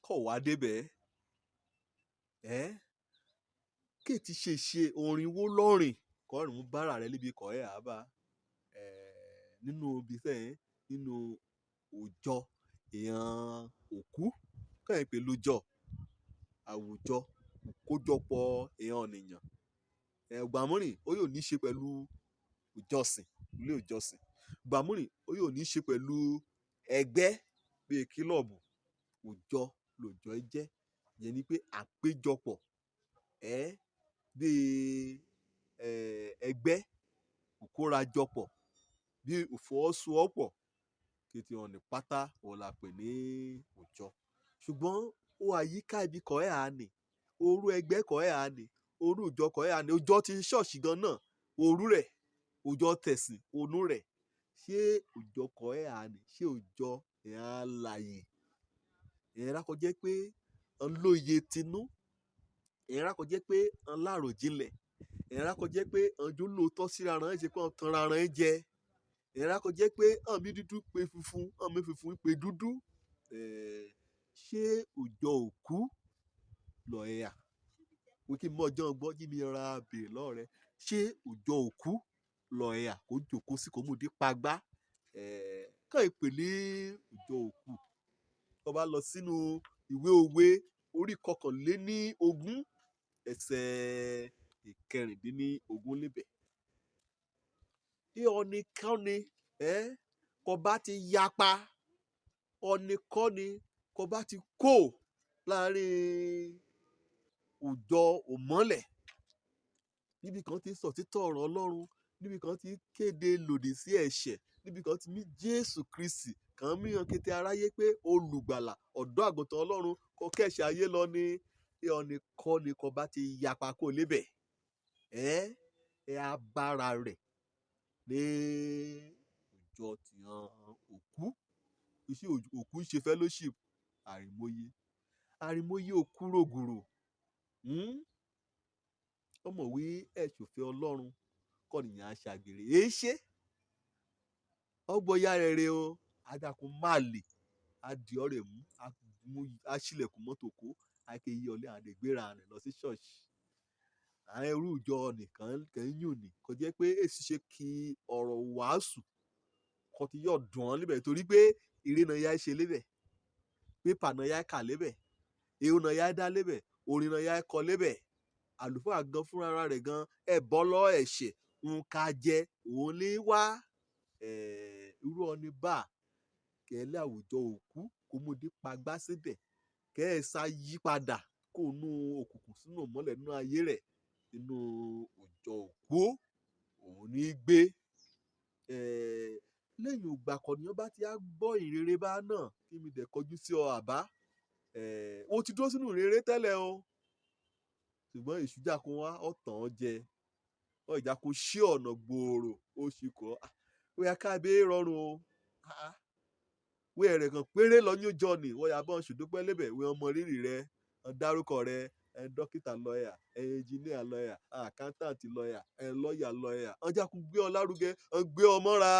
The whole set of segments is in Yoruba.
kọ̀ wá débẹ̀ kéètì ṣe orin wó lọ́rìn kọrin bára rẹ níbi kọ̀ ẹ́ àbá nínú ibi sẹ́yìn nínú òòjọ èèyàn òkú kẹ́yìn pé lójọ́ àwùjọ kójọpọ̀ èèyàn ènìyàn gbàmúrìn ó yóò ní í ṣe pẹ̀lú ìjọsìn ilé ìjọsìn gbàmúrìn ó yóò ní í ṣe pẹ̀lú ẹgbẹ́ bíi kílọ̀bù òòjọ lòòjọ jẹ́ ìyẹn ni pé àpéjọpọ̀ bíi ẹgbẹ́ ìkórajọpọ̀ bíi ìfọwọ́sowọ́pọ̀ kété ọ̀nì pátá òun la pè ní òòjọ ṣùgbọ́n ó àyíká ibi kọ̀ ẹ́ àánì orú ẹgbẹ́ kọ̀ ẹ́ àánì orú ìjọ kọ̀ ẹ́ àánì òòjọ ti ṣọ́ọ̀ṣì gan náà orú rẹ̀ òòjọ tẹ̀sìn onú rẹ̀ ṣé òòjọ kọ̀ ẹ́ àánì ṣé òòjọ èèyàn alààyè èèyàn rákọjẹ́ pé ń lóye tinú èèyàn rákọjẹ́ pé ń láròjinlẹ̀ èèyàn rákọjẹ́ pé ń jó lóòótọ́ síra rán ẹ̀ ṣe pé ń tanra rán ẹ̀ jẹ èèyàn rákọjẹ́ pé àmì dúdú pe funfun àmì funfun pe dúdú ṣé òòjọ òkú lọ ẹ̀yà wíkí mọ́ ọjọ́ gbọ́ jí mi ra bèrè lọ́wọ́ rẹ ṣé òòjọ òkú lọ ẹ̀yà kó jòkó sí kó mú di pagbá kàn ìpele òòjọ òkú tó bá lọ sínú ìwé òwe orí 21 ẹsẹ̀ 16 lébẹ̀ ọ̀nìkọ́ni kò bá ti yapa ọ̀nìkọ́ni kò bá ti kó láàrin òòjọ òmọ́lẹ̀ níbi kan ti sọ títọ́ ọ̀rọ̀ Ọlọ́run níbi kan ti kéde lòdì sí ẹ̀ṣẹ̀ níbi kan ti mí Jésù Kristi kàn mìíràn kété aráyé pé olùgbàlà ọ̀dọ́ àgùntàn Ọlọ́run kò kẹ́ṣẹ̀ ayé lọ ní ọ̀nìkọ́ni kò bá ti yapa kó lébẹ̀ abára rẹ̀ ní òòjọ tìhàn òkú iṣẹ́ òkú ń ṣe fellowship àrìmọye òkú rògùrò ọmọwé ẹ̀ṣòfẹ́ Ọlọ́run kọ́ nìyẹn aṣàgbèrè ṣe ọgbọ́n ya rere o adakun máa lè adi ọ̀rẹ́ mú aṣílẹ̀kùn mọ́tò kó akéyí ọlẹ́ àdègbéra rẹ̀ lọ sí ṣọ́ọ̀ṣì àwọn irú ìjọ nìkan kẹ́yìn òní kò jẹ́ pé èsì ṣe kí ọ̀rọ̀ wàásù kò ti yọ̀ dùn ọ́ níbẹ̀ torí pé ìrìnà ya ṣe lébẹ̀ pépà náà ya kà lébẹ̀ èrò náà ya dá lébẹ̀ orin náà ya kọ lébẹ̀ àlùfáà gan fúnra rẹ̀ gan bọ́ lọ́ ẹ̀ṣẹ̀ nǹka jẹ òun lè wá irú ọni bá kẹ́lẹ́ àwùjọ òkú kó mú dé pagbá síbẹ̀ kẹ́ ẹ̀ sá yí padà kó nú òkùnkùn sínú mọ́lẹ̀ nínú ayé rẹ̀ nínú òòjọ òkú òun ní gbé lẹ́yìn ògbà kọ̀nìyàn bá ti á gbọ́ ìrere bá náà kí mi dẹ̀ kọjú sí ọ àbá o ti dúró sínú ìrere tẹ́lẹ̀ o ṣùgbọ́n ìṣújà kó wá ọ̀tàn jẹ ọ ìjà kó ṣí ọ̀nà gbòòrò ó ṣì kọ́ ó yá káàbé rọrùn o wé ẹ̀rẹ̀ kan péré lọ́yún jọ ni wọ́n yà bọ́n ṣùdúpẹ́ lébẹ̀ wé ọmọ rírì rẹ dárúkọ rẹ dókítà lọ́ọ̀yà ẹnjìníà lọ́ọ̀yà àkántàntì lọ́ọ̀yà lọ́ọ̀yà lọ́ọ̀yà ọjà kò gbé ọ lárugẹ gbé ọ mọ́ra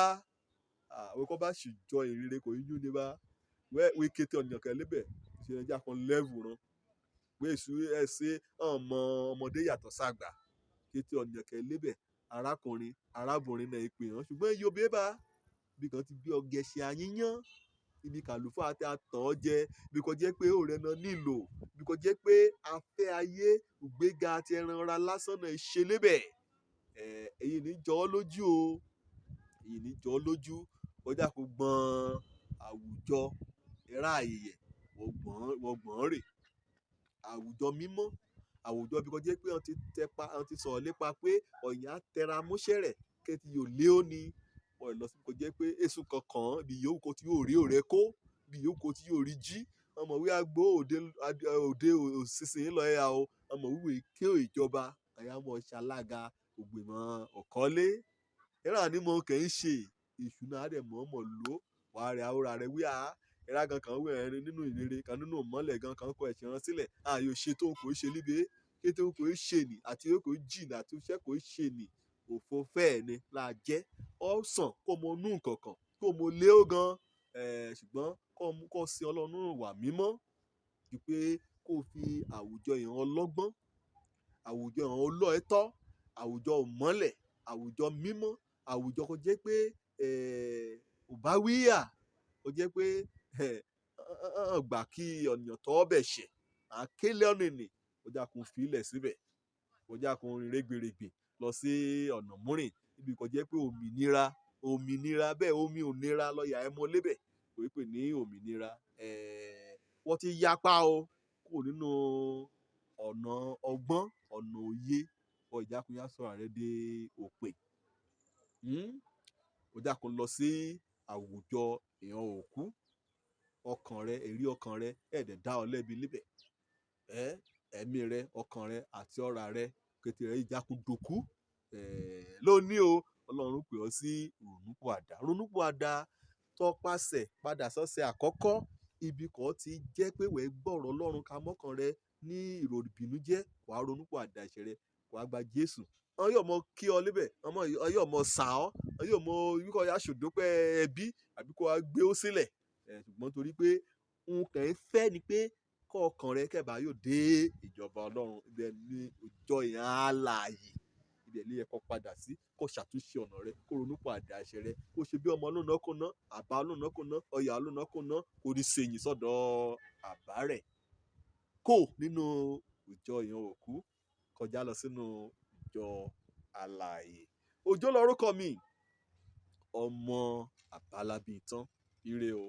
àwọn kan bá sì jọ ìrere kò yíyún ní bá wé kété ọ̀nìyàn kan lébẹ̀ ìṣẹ̀lẹ̀ ìjà kan lẹ́vù rán wé èsù ẹ̀sẹ̀ ọmọdé yàtọ̀ sàgbà kété ọ̀nìyàn kan lébẹ̀ arákùnrin arábìnrin náà ìpè hàn ṣùgbọ́n iye obìnrin bá bí kan ti gbé ọgẹ ṣe àyíyán ibi kàlùfà àti àtàn jẹ bí kò jẹ́ pé ọ̀rẹ́ náà nílò bí kò jẹ́ pé afẹ́ ayé ìgbéga àti ẹran ara lásán náà ṣe lébẹ̀ èyí ní jọ ọ́ lójú o èyí ní jọ ọ́ lójú ọjà kò gbọ́n àwùjọ ẹ̀rá àyẹ̀yẹ̀ wọ́n gbọ́n rè àwùjọ mímọ́ àwùjọ bí kò jẹ́ pé wọ́n ti sọ̀rọ̀ nípa pé ọ̀yàn á tẹra mọ́ṣẹ́ rẹ̀ kẹ́tì yóò lé ó ní wọ́n lọ sí kò jẹ́ pé èso kankan bí yòówù kó tí yóò rí òrẹ́ kó bí yòówù kó tí yóò rí jí ọmọwé àgbo òde òṣìṣẹ́ ńlọ ẹ̀yà o ọmọwé ké ìjọba àyàmọ̀ ṣalága ògbìmọ̀ ọ̀kọ́lé ẹ̀rọ ànímọ̀ kẹ́ ń ṣe ìṣúná àdẹ̀ mọ̀ọ́mọ̀ ló wàá rẹ̀ àwòrán rẹ̀ wíwá ẹ̀rá gan kan wẹ̀ ẹ̀rin nínú ìrere kan nínú ìmọ́lẹ̀ gan kan kọ ẹ̀sìn rán sílẹ̀ ààyò ṣe tó kò ṣe líbe kété kò ṣe nì àti kò jìnnà àti iṣẹ́ kò ṣe nì òfò fẹ́ẹ̀ ni la jẹ́ ọ̀sán kó mo nú nǹkankan kó mo lé ó gan ṣùgbọ́n kó sí Ọlọ́run wà mímọ́ ju pé kó fi àwùjọ ìran ọlọ́gbọ́n, àwùjọ ìran olóòótọ́, àwùjọ ìmọ́lẹ̀, àwùjọ mímọ́, àwùjọ kó jẹ́ pé òbáwíyà, kó jẹ́ pé gbà kí ọ̀nìyàn tọ́ bẹ̀ ṣẹ̀ àkélé ọ̀nà ènì, kó jákun fílẹ̀ síbẹ̀, kó jákun rìn rẹ́gbẹ̀rẹ̀gbẹ̀ lọ sí ọ̀nà múrìn níbi kó jẹ́ pé òmìnira bẹ́ẹ̀ omi ò nira lọ́ọ̀yà ẹ mọ lébẹ̀ kò pè ní òmìnira. Wọ́n ti yapa o kúrò nínú ọ̀nà ọgbọ́n, ọ̀nà òye, ọ ìjákun yá sọ̀rọ̀ rẹ dé òpè. Ó jákun lọ sí àwùjọ ìran òkú, ọkàn rẹ, èrí ọkàn rẹ ẹ̀ẹ́dẹ̀ dá ọ lẹ́bi níbẹ̀. Ẹ̀mí rẹ, ọkàn rẹ àti ọ̀rá rẹ kété rẹ ìjákun dòkú. Lónìí o, Ọlọ́run pè ọ́ sí ronúpìwàdà tọpasẹ̀ padà sọ́sẹ̀ àkọ́kọ́ ibi kan ti jẹ́ pé wẹ́ẹ́ gbọ́rọ̀ Ọlọ́run ka mọ́kàn rẹ ní ìròbìnújẹ́, wàá ronúpìwàdà ẹ̀ṣẹ̀ rẹ, wàá gba Jésù. Wọ́n yóò mọ kí ọ níbẹ̀, wọ́n yóò mọ sà ọ́, wọ́n yóò mọ wíkọ́ ya ṣòdópẹ́ ẹbí àbí kó wá gbé ó sílẹ̀. Ṣùgbọ́n torí pé nǹkan ẹ̀ fẹ́ ni pé kọ́ ọkàn rẹ kẹ́bà yóò dé ìjọba Ọlọ́run, ibẹ̀ ni ìjọ ìhàn alààyè, ibẹ̀ ló yẹ kó padà sí, kó ṣàtúnṣe ọ̀nà rẹ, kó ronúpìwàdà ẹ̀ṣẹ̀ rẹ, kó ṣe bí ọmọ olóòóná àbá olóòóná ọ̀yà olóòóná kó rí sẹ́yìn sọ́dọ̀ àbá rẹ̀, kó nínú ìjọ ìhàn òkú kọjá lọ sínú ìjọ alààyè. Òjó lorúkọ mi, ọmọ àbálábí tán, ire o.